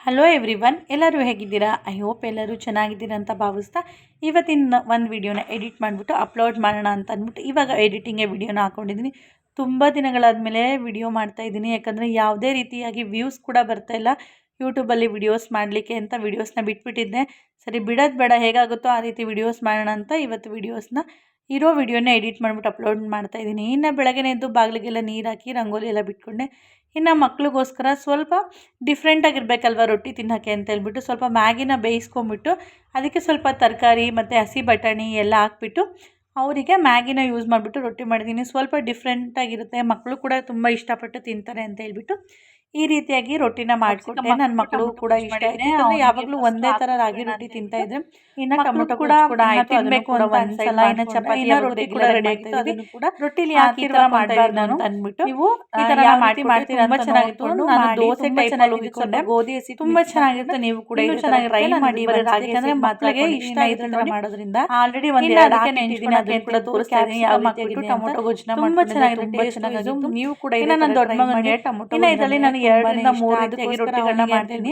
Hello everyone, ಎಲ್ಲರೂ ಹೇಗಿದ್ದೀರಾ? I hope ಎಲ್ಲರೂ ಚೆನ್ನಾಗಿದ್ದೀರಾ ಅಂತ ಭಾವಿಸ್ತಾ ಇವತ್ತಿನ ಒಂದು ವಿಡಿಯೋನ ಎಡಿಟ್ ಮಾಡಿಬಿಟ್ಟು ಅಪ್ಲೋಡ್ ಮಾಡೋಣ ಅಂತ ಅಂದ್ಬಿಟ್ಟು ಇವಾಗ ಎಡಿಟಿಂಗ್ಗೆ ವಿಡಿಯೋನ ಹಾಕ್ಕೊಂಡಿದ್ದೀನಿ. ತುಂಬ ದಿನಗಳಾದಮೇಲೆ ವಿಡಿಯೋ ಮಾಡ್ತಾಯಿದ್ದೀನಿ, ಯಾಕಂದರೆ ಯಾವುದೇ ರೀತಿಯಾಗಿ ವ್ಯೂಸ್ ಕೂಡ ಬರ್ತಾಯಿಲ್ಲ ಯೂಟ್ಯೂಬಲ್ಲಿ ವಿಡಿಯೋಸ್ ಮಾಡಲಿಕ್ಕೆ ಅಂತ ವಿಡಿಯೋಸ್ನ ಬಿಟ್ಬಿಟ್ಟಿದ್ದೆ. ಸರಿ ಬಿಡೋದು ಬೇಡ, ಹೇಗಾಗುತ್ತೋ ಆ ರೀತಿ ವಿಡಿಯೋಸ್ ಮಾಡೋಣ ಅಂತ ಇವತ್ತು ಇರೋ ವಿಡಿಯೋನ ಎಡಿಟ್ ಮಾಡಿಬಿಟ್ಟು ಅಪ್ಲೋಡ್ ಮಾಡ್ತಾಯಿದ್ದೀನಿ. ಇನ್ನು ಬೆಳಗ್ಗೆ ಎದ್ದು ಬಾಗಿಲಿಗೆಲ್ಲ ನೀರು ಹಾಕಿ ರಂಗೋಲಿ ಎಲ್ಲ ಬಿಟ್ಕೊಂಡೆ. ಇನ್ನು ಮಕ್ಳಿಗೋಸ್ಕರ ಸ್ವಲ್ಪ ಡಿಫ್ರೆಂಟಾಗಿರ್ಬೇಕಲ್ವ ರೊಟ್ಟಿ ತಿನ್ನೋಕ್ಕೆ ಅಂತ ಹೇಳ್ಬಿಟ್ಟು ಸ್ವಲ್ಪ ಮ್ಯಾಗಿನ ಬೇಯಿಸ್ಕೊಂಬಿಟ್ಟು ಅದಕ್ಕೆ ಸ್ವಲ್ಪ ತರಕಾರಿ ಮತ್ತು ಹಸಿ ಬಟಾಣಿ ಎಲ್ಲ ಹಾಕ್ಬಿಟ್ಟು ಅವರಿಗೆ ಮ್ಯಾಗಿನ ಯೂಸ್ ಮಾಡಿಬಿಟ್ಟು ರೊಟ್ಟಿ ಮಾಡಿದ್ದೀನಿ. ಸ್ವಲ್ಪ ಡಿಫ್ರೆಂಟಾಗಿರುತ್ತೆ, ಮಕ್ಕಳು ಕೂಡ ತುಂಬ ಇಷ್ಟಪಟ್ಟು ತಿಂತಾರೆ ಅಂತ ಹೇಳ್ಬಿಟ್ಟು ಈ ರೀತಿಯಾಗಿ ರೊಟ್ಟಿನ ಮಾಡಿಕೊಟ್ಟೆ. ನನ್ನ ಮಕ್ಕಳು ಕೂಡ ಇಷ್ಟ ಆಯಿತು, ಯಾಕಂದರೆ ಯಾವಾಗಲೂ ಒಂದೇ ಥರ ರಾಗಿ ರೊಟ್ಟಿ ತಿಂತಾಯಿದ್ರೆ ಇನ್ನು ಟೊಮೊಟೊ ಕೂಡ ತಿನ್ನಬೇಕು ಅಂತ ಅನ್ಸಲ್ಲ. ಇನ್ನು ಚಪಾತಿ ರೊಟ್ಟಿ ಕೂಡ ರೆಡಿ ಆಗ್ತಾಯಿದ್ವಿ. ರೊಟ್ಟಿಲಿ ಯಾಕೆ ಈ ಥರ ಮಾಡಬಾರ್ದು ನಾನು ಅಂದ್ಬಿಟ್ಟು ನೀವು ಈ ಥರ ಮಾಡ್ತೀರಾ, ತುಂಬ ಚೆನ್ನಾಗಿತ್ತು. ನಾನು ದೋಸೆ ಟೈಪಲ್ಲಿ ಉಳ್ಕೊಂಡೆ, ಗೋಧಿ ಹಸಿ ತುಂಬ ಚೆನ್ನಾಗಿರುತ್ತೆ. ನೀವು ಕೂಡ ಚೆನ್ನಾಗಿ ಟ್ರೈ ಮಾಡಿ, ಯಾಕಂದರೆ ಮಕ್ಕಳಿಗೆ ಇಷ್ಟ ಈ ಥರ ಮಾಡೋದ್ರಿಂದ. ಆಲ್ರೆಡಿ ಒಂದು ಅದಕ್ಕೆ ನೆನೆಸಿದ್ದೀನಿ, ಅದನ್ನು ಕೂಡ ತೋರಿಸ್ತಾ ಇದ್ದೀನಿ ಯಾವ ರೀತಿ ಟೊಮೊಟೊ ಗೊಜ್ಜನ್ನ ತುಂಬ ಚೆನ್ನಾಗಿರುತ್ತೆ. ನೀವು ಕೂಡ ನನ್ನ ದೊಡ್ಡ ಮಗನಿಗೆ ಟೊಮೊಟೊ ಇದರಲ್ಲಿ ನಾನು 2 ರಿಂದ 3 ರೀತಿಯಾಗಿ ರೊಟ್ಟಿಗಳನ್ನ ಮಾಡ್ತೀನಿ.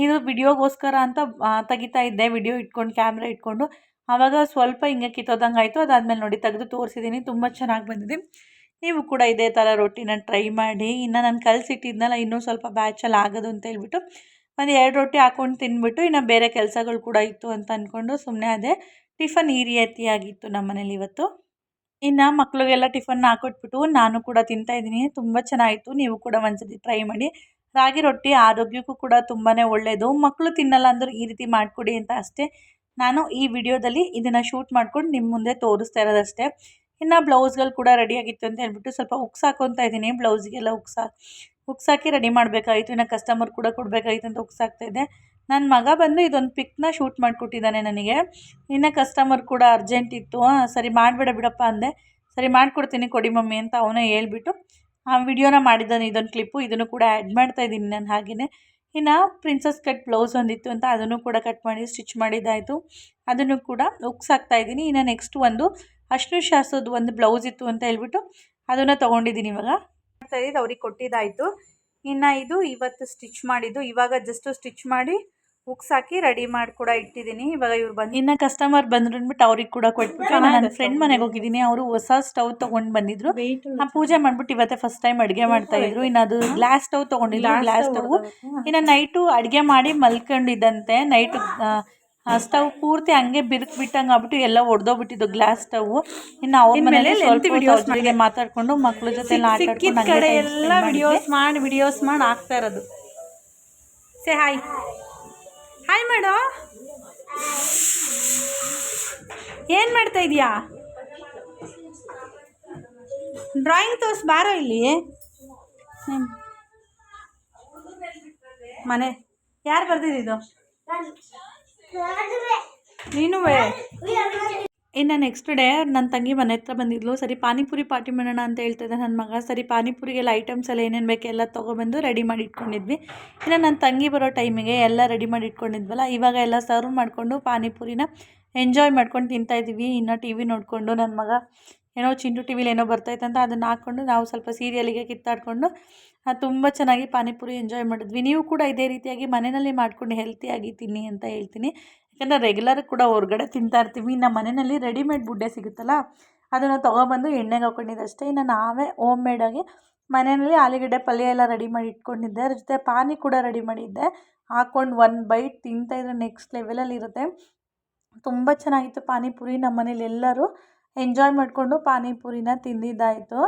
ಇದು ವಿಡಿಯೋಗೋಸ್ಕರ ಅಂತ ತೆಗಿತಾ ಇದ್ದೆ, ವಿಡಿಯೋ ಇಟ್ಕೊಂಡು ಕ್ಯಾಮ್ರಾ ಇಟ್ಕೊಂಡು. ಆವಾಗ ಸ್ವಲ್ಪ ಹಿಂಗೆ ಕಿತ್ತೋದಂಗೆ ಆಯಿತು. ಅದಾದಮೇಲೆ ನೋಡಿ ತೆಗೆದು ತೋರಿಸಿದ್ದೀನಿ, ತುಂಬ ಚೆನ್ನಾಗಿ ಬಂದಿದೆ. ನೀವು ಕೂಡ ಇದೇ ಥರ ರೊಟ್ಟಿನ ಟ್ರೈ ಮಾಡಿ. ಇನ್ನು ನಾನು ಕಲಸಿಟ್ಟಿದ್ನಲ್ಲ, ಇನ್ನೂ ಸ್ವಲ್ಪ ಬ್ಯಾಚಲ್ಲಿ ಆಗೋದು ಅಂತ ಹೇಳ್ಬಿಟ್ಟು ಒಂದು 2 ರೊಟ್ಟಿ ಹಾಕ್ಕೊಂಡು ತಿಂದ್ಬಿಟ್ಟು ಇನ್ನು ಬೇರೆ ಕೆಲಸಗಳು ಕೂಡ ಇತ್ತು ಅಂತ ಅಂದ್ಕೊಂಡು ಸುಮ್ಮನೆ ಅದೇ. ಟಿಫನ್ ಈ ರೀತಿಯಾಗಿತ್ತು ನಮ್ಮ ಮನೇಲಿ ಇವತ್ತು. ಇನ್ನು ಮಕ್ಕಳಿಗೆಲ್ಲ ಟಿಫನ್ ಹಾಕೊಟ್ಬಿಟ್ಟು ನಾನು ಕೂಡ ತಿಂತಾಯಿದ್ದೀನಿ. ತುಂಬ ಚೆನ್ನಾಗಿತ್ತು, ನೀವು ಕೂಡ ಒಂದ್ಸತಿ ಟ್ರೈ ಮಾಡಿ. ರಾಗಿ ರೊಟ್ಟಿ ಆರೋಗ್ಯಕ್ಕೂ ಕೂಡ ತುಂಬಾ ಒಳ್ಳೆಯದು. ಮಕ್ಕಳು ತಿನ್ನಲ್ಲ ಅಂದರೂ ಈ ರೀತಿ ಮಾಡಿಕೊಡಿ ಅಂತ ಅಷ್ಟೇ. ನಾನು ಈ ವಿಡಿಯೋದಲ್ಲಿ ಇದನ್ನು ಶೂಟ್ ಮಾಡ್ಕೊಂಡು ನಿಮ್ಮ ಮುಂದೆ ತೋರಿಸ್ತಾ ಇರೋದಷ್ಟೇ. ಇನ್ನು ಬ್ಲೌಸ್ಗಳು ಕೂಡ ರೆಡಿಯಾಗಿತ್ತು ಅಂತ ಹೇಳ್ಬಿಟ್ಟು ಸ್ವಲ್ಪ ಉಕ್ಸ್ ಹಾಕ್ಕೊತಾ ಇದ್ದೀನಿ. ಬ್ಲೌಸ್ಗೆಲ್ಲ ಉಕ್ಸಾಕಿ ರೆಡಿ ಮಾಡಬೇಕಾಗಿತ್ತು. ಇನ್ನು ಕಸ್ಟಮರ್ ಕೂಡ ಕೊಡಬೇಕಾಗಿತ್ತು ಅಂತ ಉಕ್ಸಾಕ್ತಾಯಿದ್ದೆ. ನನ್ನ ಮಗ ಬಂದು ಇದೊಂದು ಪಿಕ್ನ ಶೂಟ್ ಮಾಡಿಕೊಟ್ಟಿದ್ದಾನೆ ನನಗೆ. ಇನ್ನು ಕಸ್ಟಮರ್ ಕೂಡ ಅರ್ಜೆಂಟ್ ಇತ್ತು, ಸರಿ ಮಾಡಬೇಡ ಬಿಡಪ್ಪ ಅಂದೆ. ಸರಿ ಮಾಡಿಕೊಡ್ತೀನಿ ಕೊಡಿ ಮಮ್ಮಿ ಅಂತ ಅವನೇ ಹೇಳ್ಬಿಟ್ಟು ಆ ವಿಡಿಯೋನ ಮಾಡಿದ್ದಾನೆ. ಇದೊಂದು ಕ್ಲಿಪ್ಪು, ಇದನ್ನು ಕೂಡ ಆ್ಯಡ್ ಮಾಡ್ತಾಯಿದ್ದೀನಿ ನಾನು. ಹಾಗೆಯೇ ಇನ್ನು ಪ್ರಿನ್ಸಸ್ ಕಟ್ ಬ್ಲೌಸ್ ಒಂದಿತ್ತು ಅಂತ ಅದನ್ನು ಕೂಡ ಕಟ್ ಮಾಡಿ ಸ್ಟಿಚ್ ಮಾಡಿದ್ದಾಯಿತು. ಅದನ್ನು ಕೂಡ ಉಕ್ಸಾಕ್ತಾಯಿದ್ದೀನಿ. ಇನ್ನು ನೆಕ್ಸ್ಟ್ ಒಂದು ಅಶ್ನು ಶಾಸ್ತ್ರದ ಒಂದು ಬ್ಲೌಸ್ ಇತ್ತು ಅಂತ ಹೇಳ್ಬಿಟ್ಟು ಅದನ್ನು ತೊಗೊಂಡಿದ್ದೀನಿ. ಇವಾಗ ಮಾಡ್ತಾಯಿದ್ದು ಅವ್ರಿಗೆ ಕೊಟ್ಟಿದ್ದಾಯಿತು. ಇನ್ನು ಇದು ಇವತ್ತು ಸ್ಟಿಚ್ ಮಾಡಿದ್ದು, ಇವಾಗ ಜಸ್ಟ್ ಸ್ಟಿಚ್ ಮಾಡಿ ಉಕ್ಸಾಕಿ ರೆಡಿ ಮಾಡಿ ಕೂಡ ಇಟ್ಟಿದ್ದೀನಿ. ಇವಾಗ ಇವ್ರು ಬಂದು ಇನ್ನು ಕಸ್ಟಮರ್ ಬಂದ್ರು ಅಂದ್ಬಿಟ್ಟು ಅವ್ರಿಗೆ ಕೂಡ ಕೊಟ್ಬಿಟ್ಟು ನನ್ನ ಫ್ರೆಂಡ್ ಮನೆಗೆ ಹೋಗಿದ್ದೀನಿ. ಅವರು ಹೊಸ ಸ್ಟವ್ ತೊಗೊಂಡು ಬಂದಿದ್ರು. ಪೂಜೆ ಮಾಡಿಬಿಟ್ಟು ಇವತ್ತೇ ಫಸ್ಟ್ ಟೈಮ್ ಅಡುಗೆ ಮಾಡ್ತಾಯಿದ್ರು. ಇನ್ನು ಅದು ಗ್ಲಾಸ್ ಸ್ಟವ್ ತೊಗೊಂಡಿದ್ರು, ಗ್ಲಾಸ್ ಸ್ಟವ್. ಇನ್ನು ನೈಟು ಅಡುಗೆ ಮಾಡಿ ಮಲ್ಕೊಂಡಿದ್ದಂತೆ. ನೈಟು ಸ್ಟವ್ ಪೂರ್ತಿ ಹಂಗೆ ಬಿಟ್ಟಂಗೆ ಆಗ್ಬಿಟ್ಟು ಎಲ್ಲ ಒಡೆದೋಗ್ಬಿಟ್ಟಿದ್ದು ಗ್ಲಾಸ್ ಸ್ಟವ್. ಇನ್ನು ಅವ್ರ ಮನೇಲಿ ಸ್ವಲ್ಪ ಮಾತಾಡ್ಕೊಂಡು ಮಕ್ಳ ಜೊತೆ ಎಲ್ಲ ವಿಡಿಯೋಸ್ ಮಾಡಿ ಆಗ್ತಾ ಇರೋದು. ಸೇ ಹಾಯ್ ಹಾಯ್ ಮಾಡು. ಏನು ಮಾಡ್ತಾ ಇದೀಯಾ? ಡ್ರಾಯಿಂಗ್ ತೋರಿಸ್ ಬಾರೋ ಇಲ್ಲಿ. ಮನೆ ಯಾರು ಬರ್ದಿದ್ದು? ನೀನು. ಇನ್ನು ನೆಕ್ಸ್ಟ್ ಡೇ ನನ್ನ ತಂಗಿ ಮನೆ ಹತ್ರ ಬಂದಿದ್ಲು. ಸರಿ ಪಾನಿಪುರಿ ಪಾರ್ಟಿ ಮಾಡೋಣ ಅಂತ ಹೇಳ್ತಿದ್ದೆ ನನ್ನ ಮಗ. ಸರಿ ಪಾನಿಪುರಿಗೆಲ್ಲ ಐಟಮ್ಸ್ ಎಲ್ಲ ಏನೇನು ಬೇಕು ಎಲ್ಲ ತೊಗೊಬಂದು ರೆಡಿ ಮಾಡಿ ಇಟ್ಕೊಂಡಿದ್ವಿ. ಇನ್ನು ನನ್ನ ತಂಗಿ ಬರೋ ಟೈಮಿಗೆ ಎಲ್ಲ ರೆಡಿ ಮಾಡಿ ಇಟ್ಕೊಂಡಿದ್ವಲ್ಲ, ಇವಾಗ ಎಲ್ಲ ಸರ್ವ್ ಮಾಡಿಕೊಂಡು ಪಾನಿಪುರಿನ ಎಂಜಾಯ್ ಮಾಡ್ಕೊಂಡು ತಿಂತಾಯಿದ್ದೀವಿ. ಇನ್ನು ಟಿ ವಿ ನೋಡಿಕೊಂಡು ನನ್ನ ಮಗ ಏನೋ ಚಿಂಟು ಟಿ ವಿಲಿ ಏನೋ ಬರ್ತೈತಂತ ಅದನ್ನು ಹಾಕ್ಕೊಂಡು ನಾವು ಸ್ವಲ್ಪ ಸೀರಿಯಲಿಗೆ ಕಿತ್ತಾಡಿಕೊಂಡು ತುಂಬ ಚೆನ್ನಾಗಿ ಪಾನಿಪುರಿ ಎಂಜಾಯ್ ಮಾಡಿದ್ವಿ. ನೀವು ಕೂಡ ಇದೇ ರೀತಿಯಾಗಿ ಮನೆಯಲ್ಲಿ ಮಾಡ್ಕೊಂಡು ಹೆಲ್ತಿಯಾಗಿ ತಿನ್ನಿ ಅಂತ ಹೇಳ್ತೀನಿ. ಯಾಕಂದರೆ ರೆಗ್ಯುಲರ್ ಕೂಡ ಹೊರಗಡೆ ತಿಂತಾ ಇರ್ತೀವಿ. ಇನ್ನು ಮನೆಯಲ್ಲಿ ರೆಡಿಮೇಡ್ ಬುಡ್ಡೆ ಸಿಗುತ್ತಲ್ಲ, ಅದನ್ನು ತೊಗೊಬಂದು ಎಣ್ಣೆಗೆ ಹಾಕ್ಕೊಂಡಿದ್ದಷ್ಟೇ. ಇನ್ನು ನಾವೇ ಹೋಮ್ ಮೇಡಾಗಿ ಮನೆಯಲ್ಲಿ ಆಲೂಗಡ್ಡೆ ಪಲ್ಯ ಎಲ್ಲ ರೆಡಿ ಮಾಡಿ ಇಟ್ಕೊಂಡಿದ್ದೆ. ಅದ್ರ ಜೊತೆ ಪಾನಿ ಕೂಡ ರೆಡಿ ಮಾಡಿದ್ದೆ. ಹಾಕ್ಕೊಂಡು 1 ಬೈಟ್ ತಿಂತಾಯಿದ್ರೆ ನೆಕ್ಸ್ಟ್ ಲೆವೆಲಲ್ಲಿ ಇರುತ್ತೆ. ತುಂಬ ಚೆನ್ನಾಗಿತ್ತು ಪಾನಿಪುರಿ. ನಮ್ಮ ಮನೇಲಿ ಎಲ್ಲರೂ ಎಂಜಾಯ್ ಮಾಡಿಕೊಂಡು ಪಾನಿಪುರಿನ ತಿಂದಿದ್ದಾಯಿತು.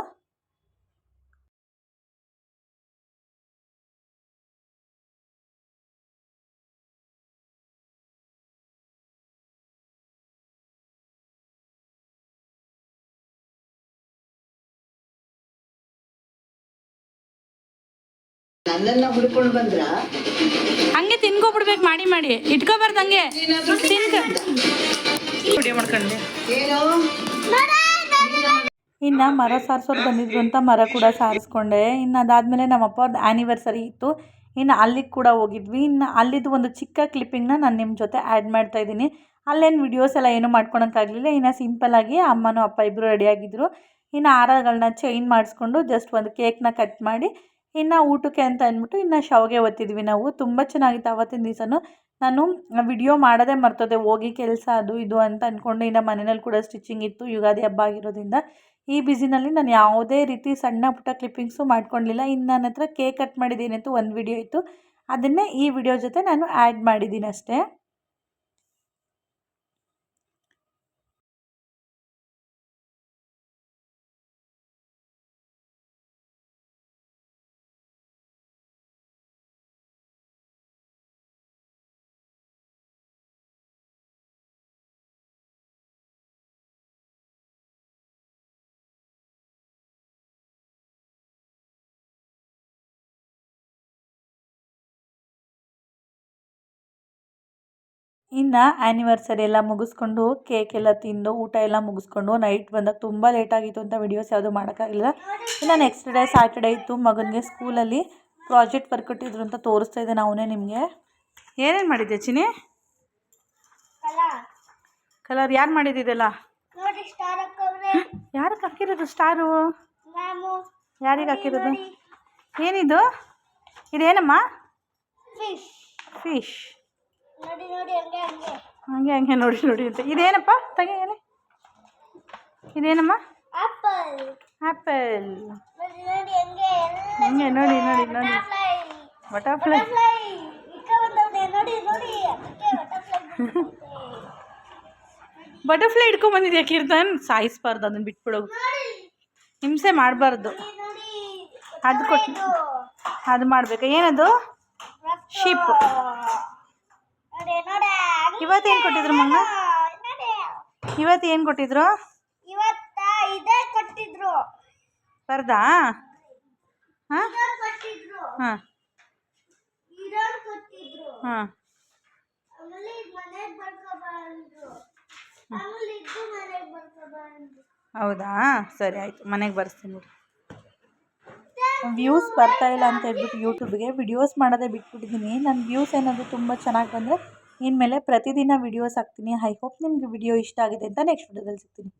ನನ್ನನ್ನ ಹುಡ್ಕೊಂಡು ಬಂದ್ರ ಹಂಗೆ ತಿನ್ಕೊಬಿಡ್ಬೇಕು, ಮಾಡಿ ಇಟ್ಕೋಬಾರ್ದು ಹಂಗೆ ವಿಡಿಯೋ ಮಾಡ್ಕೊಂಡೆ. ಇನ್ನು ಮರ ಸಾರಿಸೋರು ಬಂದಿದ್ರು ಅಂತ ಮರ ಕೂಡ ಸಾರಿಸ್ಕೊಂಡೆ. ಇನ್ನು ಅದಾದಮೇಲೆ ನಮ್ಮಪ್ಪ ಅವ್ರದ್ದು ಆ್ಯನಿವರ್ಸರಿ ಇತ್ತು. ಇನ್ನು ಅಲ್ಲಿಗೆ ಕೂಡ ಹೋಗಿದ್ವಿ. ಇನ್ನು ಅಲ್ಲಿದ್ದು ಒಂದು ಚಿಕ್ಕ ಕ್ಲಿಪ್ಪಿಂಗ್ನ ನಾನು ನಿಮ್ಮ ಜೊತೆ ಆ್ಯಡ್ ಮಾಡ್ತಾಯಿದ್ದೀನಿ. ಅಲ್ಲೇನು ವಿಡಿಯೋಸ್ ಎಲ್ಲ ಏನೂ ಮಾಡ್ಕೊಳಕ್ಕಾಗಲಿಲ್ಲ. ಇನ್ನು ಸಿಂಪಲ್ಲಾಗಿ ಅಮ್ಮನೂ ಅಪ್ಪ ಇಬ್ಬರು ರೆಡಿಯಾಗಿದ್ದರು. ಇನ್ನು ಹಾರಗಳನ್ನ ಚೈನ್ ಮಾಡಿಸ್ಕೊಂಡು ಜಸ್ಟ್ ಒಂದು ಕೇಕ್ನ ಕಟ್ ಮಾಡಿ ಇನ್ನು ಊಟಕ್ಕೆ ಅಂತ ಅಂದ್ಬಿಟ್ಟು ಇನ್ನು ಶಾವಿಗೆ ಒತ್ತಿದ್ವಿ ನಾವು. ತುಂಬ ಚೆನ್ನಾಗಿತ್ತು ಆವತ್ತಿನ ದಿವಸನೂ. ನಾನು ವಿಡಿಯೋ ಮಾಡೋದೇ ಮರ್ತೋದೆ, ಹೋಗಿ ಕೆಲಸ ಅದು ಇದು ಅಂತ ಅಂದ್ಕೊಂಡು. ಇನ್ನು ಮನೆಯಲ್ಲಿ ಕೂಡ ಸ್ಟಿಚಿಂಗ್ ಇತ್ತು, ಯುಗಾದಿ ಹಬ್ಬ ಆಗಿರೋದ್ರಿಂದ ಈ ಬ್ಯುಸಿನಲ್ಲಿ ನಾನು ಯಾವುದೇ ರೀತಿ ಸಣ್ಣ ಪುಟ್ಟ ಕ್ಲಿಪ್ಪಿಂಗ್ಸು ಮಾಡ್ಕೊಂಡಿಲ್ಲ. ಇನ್ನು ನನ್ನ ಹತ್ರ ಕೇಕ್ ಕಟ್ ಮಾಡಿದ್ದೀನಂತೂ ಒಂದು ವಿಡಿಯೋ ಇತ್ತು, ಅದನ್ನೇ ಈ ವಿಡಿಯೋ ಜೊತೆ ನಾನು ಆ್ಯಡ್ ಮಾಡಿದ್ದೀನಿ ಅಷ್ಟೇ. ಇನ್ನು ಆ್ಯನಿವರ್ಸರಿ ಎಲ್ಲ ಮುಗಿಸ್ಕೊಂಡು ಕೇಕ್ ಎಲ್ಲ ತಿಂದು ಊಟ ಎಲ್ಲ ಮುಗಿಸ್ಕೊಂಡು ನೈಟ್ ಬಂದಾಗ ತುಂಬ ಲೇಟಾಗಿತ್ತು ಅಂತ ವಿಡಿಯೋಸ್ ಯಾವುದು ಮಾಡೋಕ್ಕಾಗಲಿಲ್ಲ. ಇನ್ನು ನೆಕ್ಸ್ಟ್ ಡೇ ಸ್ಯಾಟರ್ಡೇ ಇತ್ತು, ಮಗನಿಗೆ ಸ್ಕೂಲಲ್ಲಿ ಪ್ರಾಜೆಕ್ಟ್ ವರ್ಕ್ ಕೊಟ್ಟಿದ್ರು ಅಂತ ತೋರಿಸ್ತಾ ಇದ್ದೆ ಅವನೇ ನಿಮಗೆ. ಏನೇನು ಮಾಡಿದ್ದೆ ಚಿನಿ? ಕಲರ್ ಯಾರು ಮಾಡಿದ್ದಿದ್ದೆಲ್ಲ? ಯಾರಿಗೆ ಹಾಕಿರೋದು ಸ್ಟಾರು? ಯಾರಿಗೆ ಹಾಕಿರೋದು? ಏನಿದು? ಇದೇನಮ್ಮ? ಫಿಶ್. ಹಂಗೆ ಹಂಗೆ ನೋಡಿ ನೋಡಿ ಅಂತ. ಇದೇನಪ್ಪ ತೆಗೆ, ಹೇಳಿ ಇದೇನಮ್ಮ? ಆ್ಯಪಲ್. ಹಂಗೆ ನೋಡಿ ನೋಡಿ ನೋಡಿ, ಬಟರ್ಫ್ಲೈ. ಬಟರ್ಫ್ಲೈ ಹಿಡ್ಕೊಂಬಂದಿದ್ಯಾ ಕೀರ್ತನ್? ಸಾಯಿಸ್ಬಾರ್ದು, ಅದನ್ನು ಬಿಟ್ಬಿಡೋದು, ಹಿಂಸೆ ಮಾಡಬಾರ್ದು. ಅದು ಕೊಟ್ಟು ಅದು ಮಾಡಬೇಕಾ? ಏನದು? ಶಿಪ್. ಇವತ್ತೇನು ಕೊಟ್ಟಿದ್ರು ಮಮ್ಮ? ಇವತ್ತು ಏನು ಕೊಟ್ಟಿದ್ರು? ಬರ್ದಾ? ಹಾಂ ಹಾಂ ಹಾಂ. ಹೌದಾ, ಸರಿ ಆಯಿತು, ಮನೆಗೆ ಬರ್ಸ್ತೀನಿ ನೋಡಿ. ವ್ಯೂಸ್ ಬರ್ತಾಯಿಲ್ಲ ಅಂತ ಹೇಳ್ಬಿಟ್ಟು ಯೂಟ್ಯೂಬ್ಗೆ ವಿಡಿಯೋಸ್ ಮಾಡೋದೇ ಬಿಟ್ಬಿಟ್ಟಿದ್ದೀನಿ. ನನ್ನ ವ್ಯೂಸ್ ಏನಾದರೂ ತುಂಬ ಚೆನ್ನಾಗಿ ಬಂದರೆ ಇನ್ಮೇಲೆ ಪ್ರತಿದಿನ ವಿಡಿಯೋಸ್ ಹಾಕ್ತೀನಿ. ಐ ಹೋಪ್ ನಿಮಗೆ ವಿಡಿಯೋ ಇಷ್ಟ ಆಗಿದೆ ಅಂತ ನೆಕ್ಸ್ಟ್ ವಿಡಿಯೋದಲ್ಲಿ ಸಿಗ್ತೀನಿ.